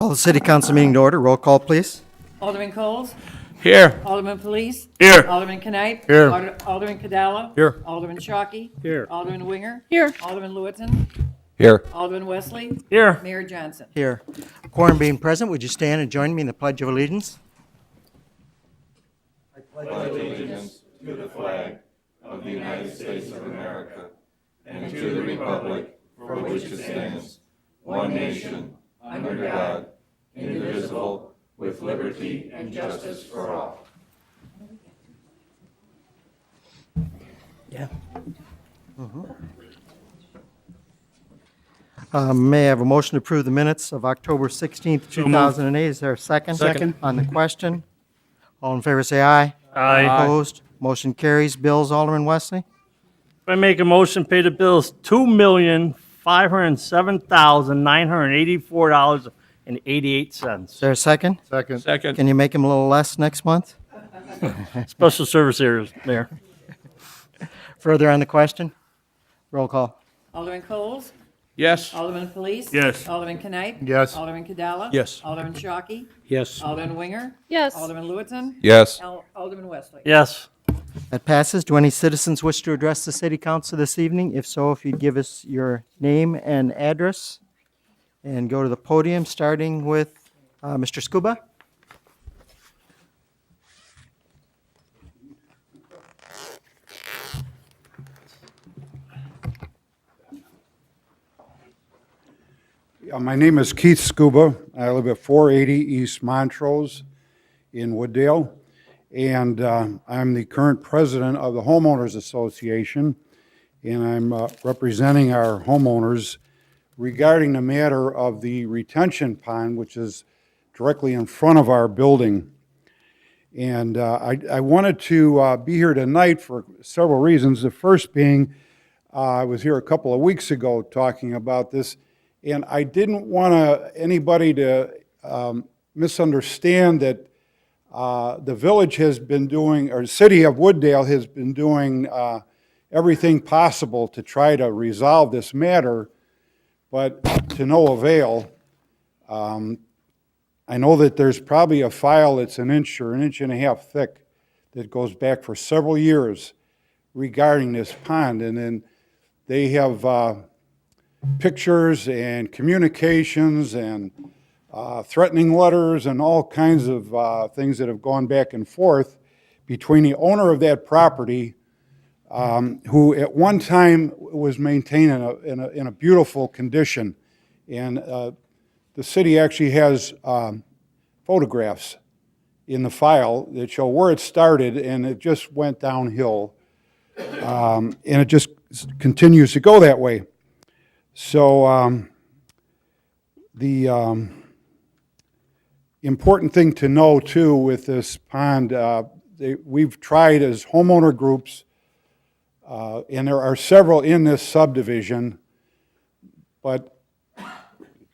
Call the city council meeting to order. Roll call, please. Alderman Coles. Here. Alderman Police. Here. Alderman Knight. Here. Alderman Cadalla. Here. Alderman Shockey. Here. Alderman Winger. Here. Alderman Lewitton. Here. Alderman Wesley. Here. Mayor Johnson. Here. Quorum being present, would you stand and join me in the Pledge of Allegiance? Yeah. May I have a motion to approve the minutes of October 16th, 2008? Is there a second? Second. On the question? All in favor, say aye. Aye. Opposed? Motion carries. Bills, Alderman Wesley? I make a motion, pay the bills $2,507,984.88. Is there a second? Second. Can you make them a little less next month? Special service areas, Mayor. Further on the question? Roll call. Alderman Coles. Yes. Alderman Police. Yes. Alderman Knight. Yes. Alderman Cadalla. Yes. Alderman Shockey. Yes. Alderman Winger. Yes. Alderman Lewitton. Yes. Alderman Wesley. Yes. That passes. Do any citizens wish to address the city council this evening? If so, if you'd give us your name and address and go to the podium, starting with Mr. Scuba. My name is Keith Scuba. I live at 480 East Montrose in Wooddale, and I'm the current president of the Homeowners Association, and I'm representing our homeowners regarding the matter of the retention pond, which is directly in front of our building. And I wanted to be here tonight for several reasons. The first being, I was here a couple of weeks ago talking about this, and I didn't want anybody to misunderstand that the village has been doing, or the city of Wooddale has been doing everything possible to try to resolve this matter, but to no avail. I know that there's probably a file that's an inch or an inch and a half thick that goes back for several years regarding this pond, and then they have pictures and communications and threatening letters and all kinds of things that have gone back and forth between the owner of that property, who at one time was maintained in a beautiful condition. And the city actually has photographs in the file that show where it started, and it just went downhill. And it just continues to go that way. So the important thing to know, too, with this pond, we've tried as homeowner groups, and there are several in this subdivision, but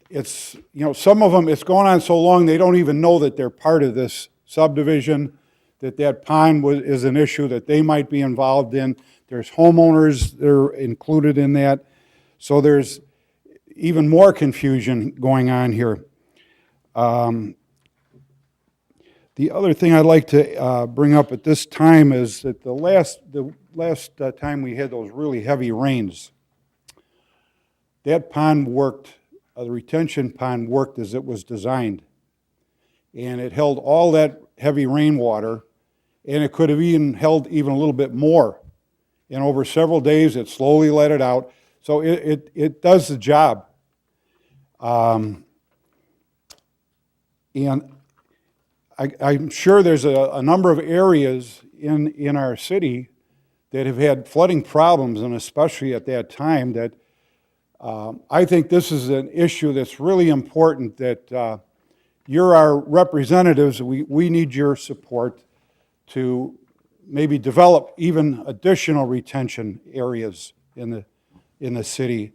it's, some of them, it's gone on so long they don't even know that they're part of this subdivision, that pond is an issue that they might be involved in. There's homeowners that are included in that. So there's even more confusion going on here. The other thing I'd like to bring up at this time is that the last time we had those really heavy rains, that pond worked, the retention pond worked as it was designed. And it held all that heavy rainwater, and it could have even held even a little bit more. And over several days, it slowly let it out. So it does the job. And I'm sure there's a number of areas in our city that have had flooding problems, and especially at that time, that I think this is an issue that's really important, that you're our representatives. We need your support to maybe develop even additional retention areas in the city,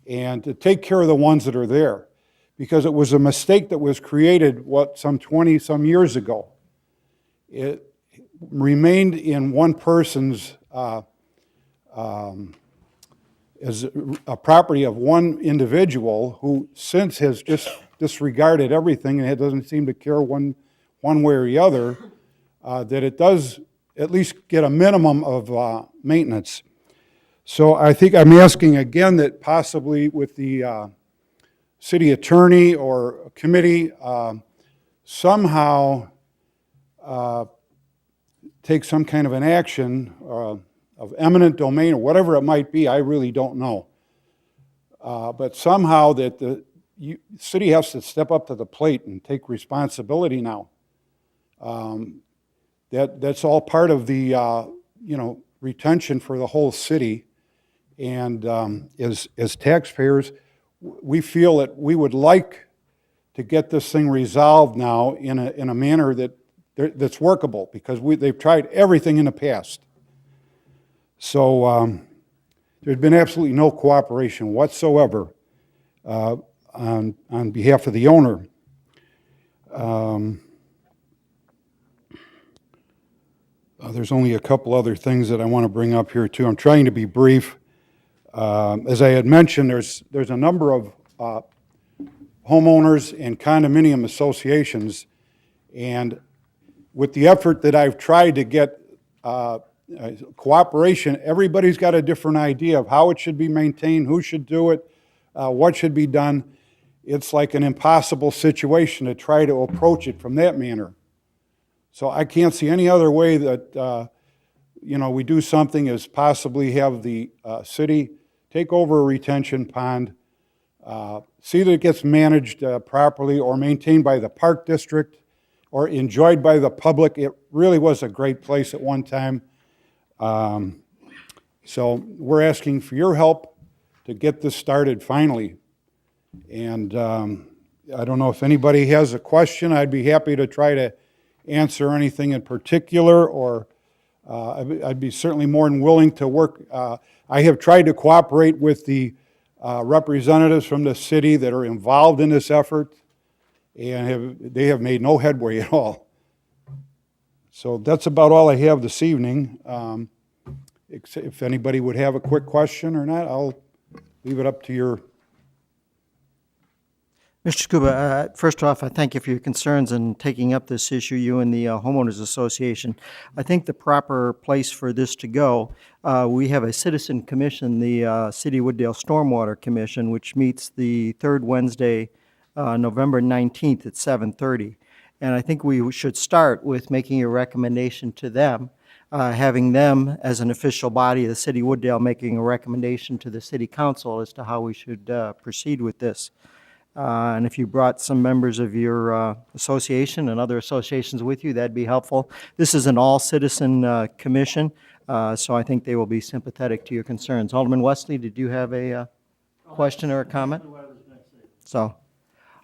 and to take care of the ones that are there, because it was a mistake that was created, some 20-some years ago. It remained in one person's, as a property of one individual, who since has just disregarded everything and it doesn't seem to care one way or the other, that it does at least get a minimum of maintenance. So I think I'm asking again that possibly with the city attorney or a committee somehow take some kind of an action of eminent domain or whatever it might be, I really don't know. But somehow that the city has to step up to the plate and take responsibility now. That's all part of the retention for the whole city. And as taxpayers, we feel that we would like to get this thing resolved now in a manner that's workable, because they've tried everything in the past. So there's been absolutely no cooperation whatsoever on behalf of the owner. There's only a couple other things that I want to bring up here too. I'm trying to be brief. As I had mentioned, there's a number of homeowners and condominium associations, and with the effort that I've tried to get cooperation, everybody's got a different idea of how it should be maintained, who should do it, what should be done. It's like an impossible situation to try to approach it from that manner. So I can't see any other way that we do something as possibly have the city take over a retention pond, see that it gets managed properly or maintained by the park district or enjoyed by the public. It really was a great place at one time. So we're asking for your help to get this started finally. And I don't know if anybody has a question. I'd be happy to try to answer anything in particular, or I'd be certainly more than willing to work. I have tried to cooperate with the representatives from the city that are involved in this effort, and they have made no headway at all. So that's about all I have this evening. If anybody would have a quick question or not, I'll leave it up to your... Mr. Scuba, first off, I thank you for your concerns in taking up this issue, you and the Homeowners Association. I think the proper place for this to go, we have a citizen commission, the City of Wooddale Stormwater Commission, which meets the third Wednesday, November 19th at 7:30. And I think we should start with making a recommendation to them, having them as an official body of the City of Wooddale making a recommendation to the City Council as to how we should proceed with this. And if you brought some members of your association and other associations with you, that'd be helpful. This is an all-citizen commission, so I think they will be sympathetic to your concerns. Alderman Wesley, did you have a question or a comment? So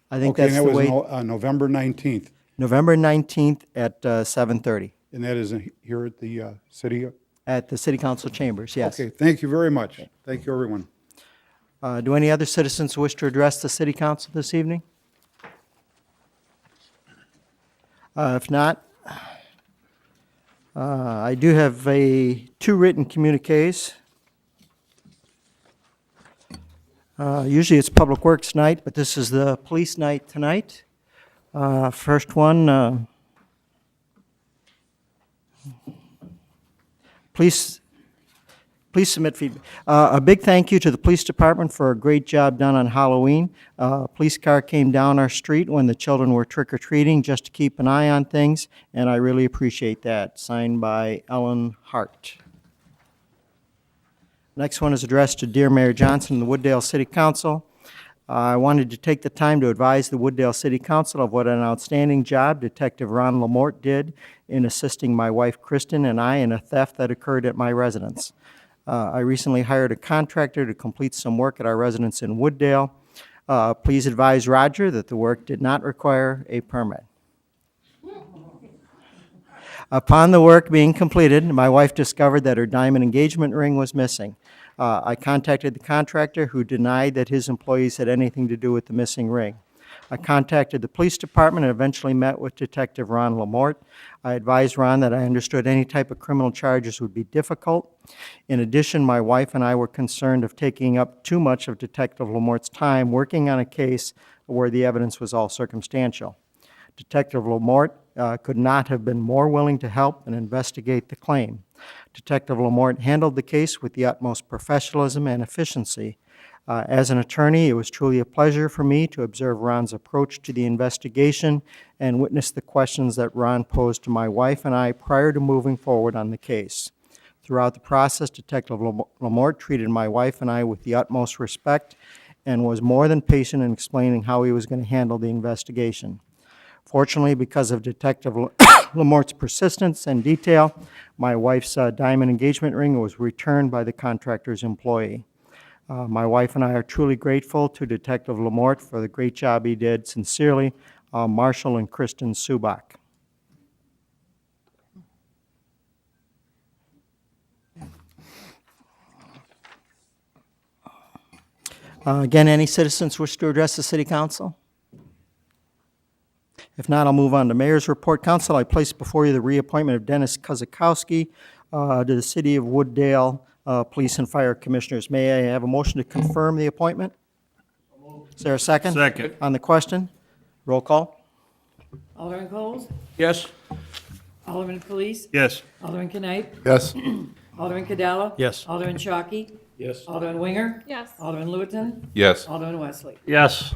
I think Okay, that's and the that way. was November 19th, November 19th at 7:30 and that is here at the city? at the City Council chambers, yes. Okay, thank you very much. Thank you, everyone. Do any other citizens wish to address the City Council this evening? If not, I do have two written communiques. Usually it's Public Works night, but this is the police night tonight. First one, please submit feedback. A big thank you to the police department for a great job done on Halloween. A police car came down our street when the children were trick-or-treating just to keep an eye on things, and I really appreciate that. Signed by Ellen Hart. Next one is addressed to Dear Mayor Johnson and the Wooddale City Council. I wanted to take the time to advise the Wooddale City Council of what an outstanding job Detective Ron Lamort did in assisting my wife Kristen and I in a theft that occurred at my residence. I recently hired a contractor to complete some work at our residence in Wooddale. Please advise Roger that the work did not require a permit. Upon the work being completed, my wife discovered that her diamond engagement ring was missing. I contacted the contractor, who denied that his employees had anything to do with the missing ring. I contacted the police department and eventually met with Detective Ron Lamort. I advised Ron that I understood any type of criminal charges would be difficult. In addition, my wife and I were concerned of taking up too much of Detective Lamort's time working on a case where the evidence was all circumstantial. Detective Lamort could not have been more willing to help and investigate the claim. Detective Lamort handled the case with the utmost professionalism and efficiency. As an attorney, it was truly a pleasure for me to observe Ron's approach to the investigation and witness the questions that Ron posed to my wife and I prior to moving forward on the case. Throughout the process, Detective Lamort treated my wife and I with the utmost respect and was more than patient in explaining how he was going to handle the investigation. Fortunately, because of Detective Lamort's persistence and detail, my wife's diamond engagement ring was returned by the contractor's employee. My wife and I are truly grateful to Detective Lamort for the great job he did. Sincerely, Marshall and Kristen Subak. Again, any citizens wish to address the City Council? If not, I'll move on to Mayor's Report. Council, I place before you the reappointment of Dennis Kozakowski to the City of Wooddale Police and Fire Commissioners. May I have a motion to confirm the appointment? Is there a second? Second. On the question? Roll call. Alderman Coles? Yes. Alderman Police? Yes. Alderman Knight? Yes. Alderman Cadella? Yes. Alderman Shockey? Yes. Alderman Winger? Yes. Alderman Lewitton? Yes. Alderman Wesley? Yes.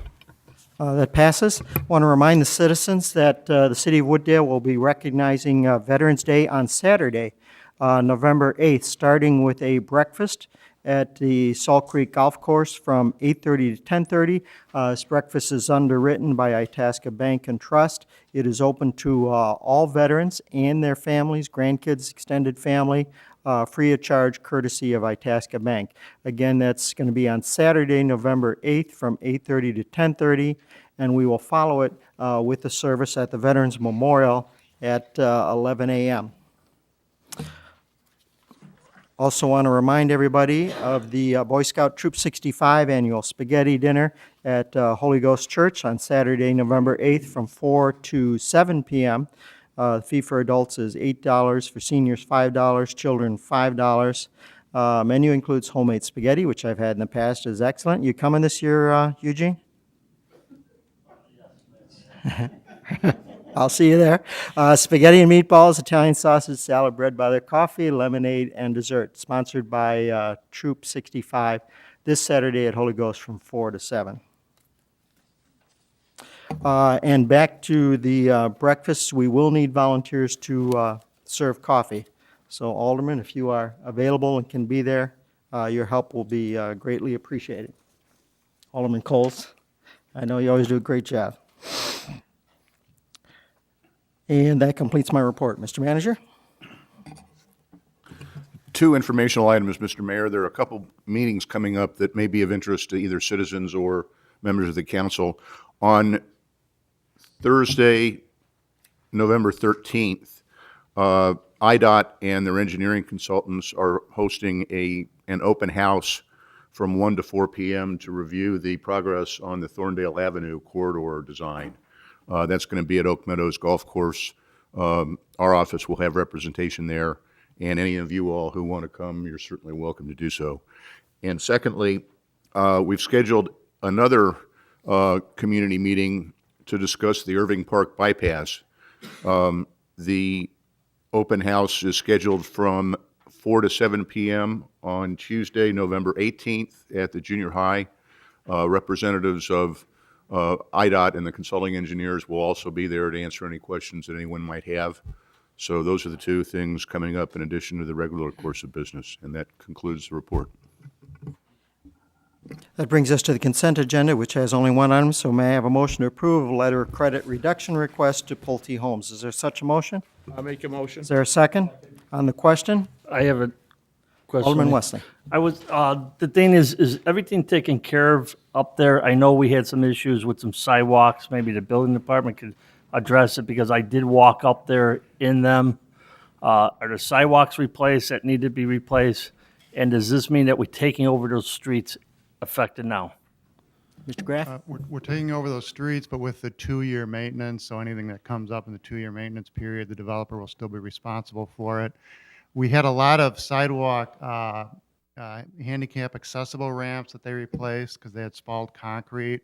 That passes. Want to remind the citizens that the City of Wooddale will be recognizing Veterans Day on Saturday, November 8th, starting with a breakfast at the Salt Creek Golf Course from 8:30 to 10:30. This breakfast is underwritten by Itasca Bank and Trust. It is open to all veterans and their families, grandkids, extended family, free of charge, courtesy of Itasca Bank. Again, that's going to be on Saturday, November 8th from 8:30 to 10:30, and we will follow it with the service at the Veterans Memorial at 11 a.m. Also want to remind everybody of the Boy Scout Troop 65 annual spaghetti dinner at Holy Ghost Church on Saturday, November 8th from 4 to 7 p.m. The fee for adults is $8, for seniors $5, children $5. Menu includes homemade spaghetti, which I've had in the past, is excellent. You coming this year, Eugene? I'll see you there. Spaghetti and meatballs, Italian sausage, salad, bread, butter, coffee, lemonade, and dessert. Sponsored by Troop 65 this Saturday at Holy Ghost from 4 to 7. And back to the breakfast, we will need volunteers to serve coffee. So Alderman, if you are available and can be there, your help will be greatly appreciated. Alderman Coles, I know you always do a great job. And that completes my report. Mr. Manager? Two informational items, Mr. Mayor. There are a couple meetings coming up that may be of interest to either citizens or members of the council. On Thursday, November 13th, IDOT and their engineering consultants are hosting an open house from 1 to 4 p.m. to review the progress on the Thorndale Avenue corridor design. That's going to be at Oak Meadows Golf Course. Our office will have representation there, and any of you all who want to come, you're certainly welcome to do so. And secondly, we've scheduled another community meeting to discuss the Irving Park bypass. The open house is scheduled from 4 to 7 p.m. on Tuesday, November 18th at the junior high. Representatives of IDOT and the consulting engineers will also be there to answer any questions that anyone might have. So those are the two things coming up in addition to the regular course of business, and that concludes the report. That brings us to the consent agenda, which has only one item, so may I have a motion to approve a letter of credit reduction request to Pulte Homes? Is there such a motion? I'll make a motion. Is there a second on the question? I have a question. Alderman Wesley. I was, the thing is everything taken care of up there? I know we had some issues with some sidewalks, maybe the building department could address it, because I did walk up there in them. Are the sidewalks replaced that need to be replaced? And does this mean that we're taking over those streets affected now? Mr. Graff? We're taking over those streets, but with the 2-year maintenance, so anything that comes up in the 2-year maintenance period, the developer will still be responsible for it. We had a lot of sidewalk handicap accessible ramps that they replaced because they had spalled concrete.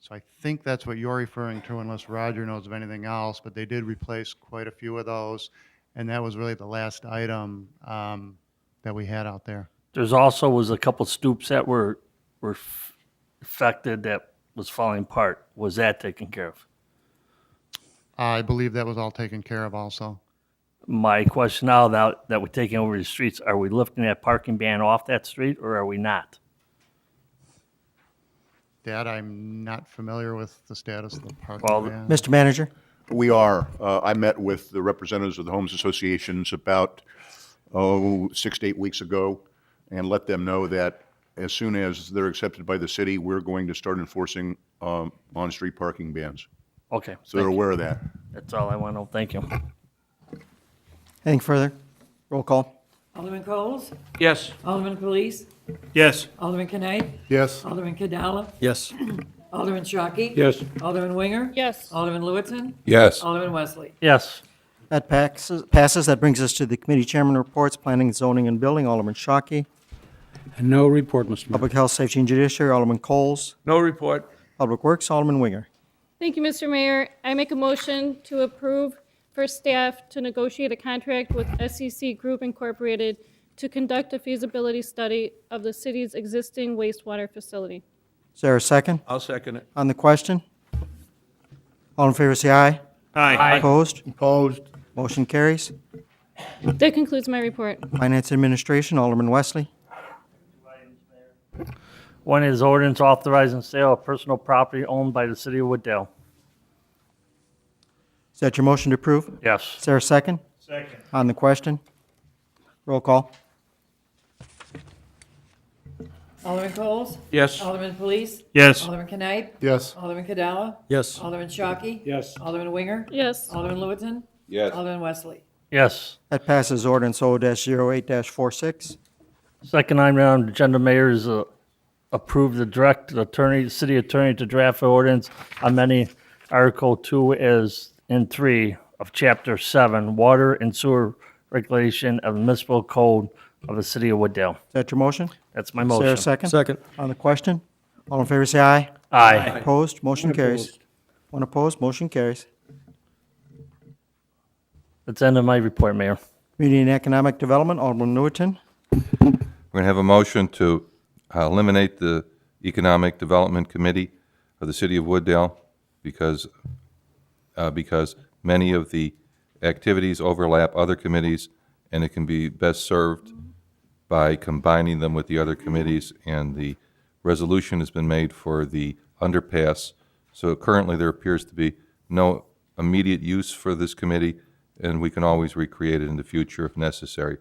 So I think that's what you're referring to unless Roger knows of anything else, but they did replace quite a few of those. And that was really the last item that we had out there. There's also was a couple stoops that were affected that was falling apart. Was that taken care of? I believe that was all taken care of also. My question now that we're taking over the streets, are we lifting that parking ban off that street or are we not? That I'm not familiar with the status of the parking Well, ban. Mr. Manager? We are. I met with the representatives of the homes associations about, 6 to 8 weeks ago, and let them know that as soon as they're accepted by the city, we're going to start enforcing on-street parking bans. Okay, So they're aware of that. that's all I want to know. Thank you. Anything further? Roll call. Alderman Coles? Yes. Alderman Police? Yes. Alderman Knight? Yes. Alderman Cadella? Yes. Alderman Shockey? Yes. Alderman Winger? Yes. Alderman Lewitton? Yes. Alderman Wesley? Yes. That passes. That brings us to the committee chairman reports, planning, zoning, and building. Alderman Shockey. No report, Mr. Mayor. Public Health, Safety, and Judiciary, Alderman Coles. No report. Public Works, Alderman Winger. Thank you, Mr. Mayor. I make a motion to approve for staff to negotiate a contract with SEC Group Incorporated to conduct a feasibility study of the city's existing wastewater facility. Is there a second I'll second it. on the question? All in favor, say aye. Aye. Opposed? Opposed? Motion carries. That concludes my report. Finance Administration, Alderman Wesley. One is ordinance authorizing sale of personal property owned by the city of Wooddale. Is that your motion to approve? Yes. Is there a second Second. on the question? Roll call. Alderman Coles? Yes. Alderman Police? Yes. Alderman Knight? Yes. Alderman Cadella? Yes. Alderman Shockey? Yes. Alderman Winger? Yes. Alderman Lewitton? Yes. Alderman Wesley? Yes. That passes ordinance O-08-46. Second item on the agenda, Mayor, is approve the direct attorney, city attorney to draft an ordinance amending Article 2 as in 3 of Chapter 7, Water and Sewer Regulation of the Municipal Code of the City of Wooddale. Is that your motion? That's my Is there motion. a second? Second. On the question? All in favor, say aye. Aye. Opposed? Motion carries. One opposed? Motion carries. That's the end of my report, Mayor. Community and Economic Development, Alderman Newton. We're going to have a motion to eliminate the Economic Development Committee of the City of Wooddale because many of the activities overlap other committees, and it can be best served by combining them with the other committees, and the resolution has been made for the underpass. So currently, there appears to be no immediate use for this committee, and we can always recreate it in the future if necessary.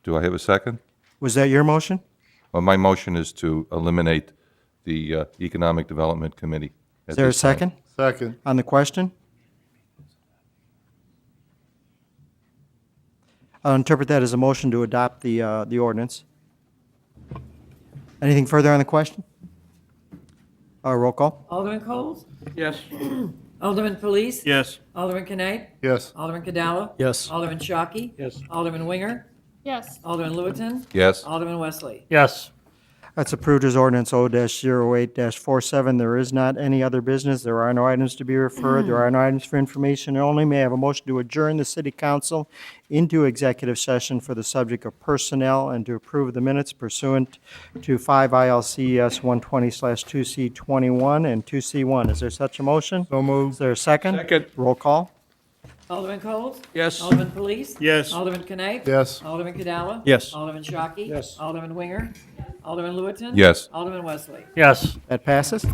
Do I have a second? Was that your motion? Well, my motion is to eliminate the Economic Development Committee. Is there a second Second. on the question? I'll interpret that as a motion to adopt the ordinance. Anything further on the question? Roll call. Alderman Coles? Yes. Alderman Police? Yes. Alderman Knight? Yes. Alderman Cadella? Yes. Alderman Shockey? Yes. Alderman Winger? Yes. Alderman Lewitton? Yes. Alderman Wesley? Yes. That's approved as ordinance O-08-47. There is not any other business. There are no items to be referred. There are no items for information only. May I have a motion to adjourn the city council into executive session for the subject of personnel and to approve the minutes pursuant to 5 ILCS 120/2C21 and 2C1. Is there such a motion? So moved. Is there a second? Second. Roll call. Alderman Coles? Yes. Alderman Police? Yes. Alderman Knight? Yes. Alderman Cadella? Yes. Alderman Shockey? Yes. Alderman Winger? Alderman Lewitton? Yes. Alderman Wesley? Yes. That passes.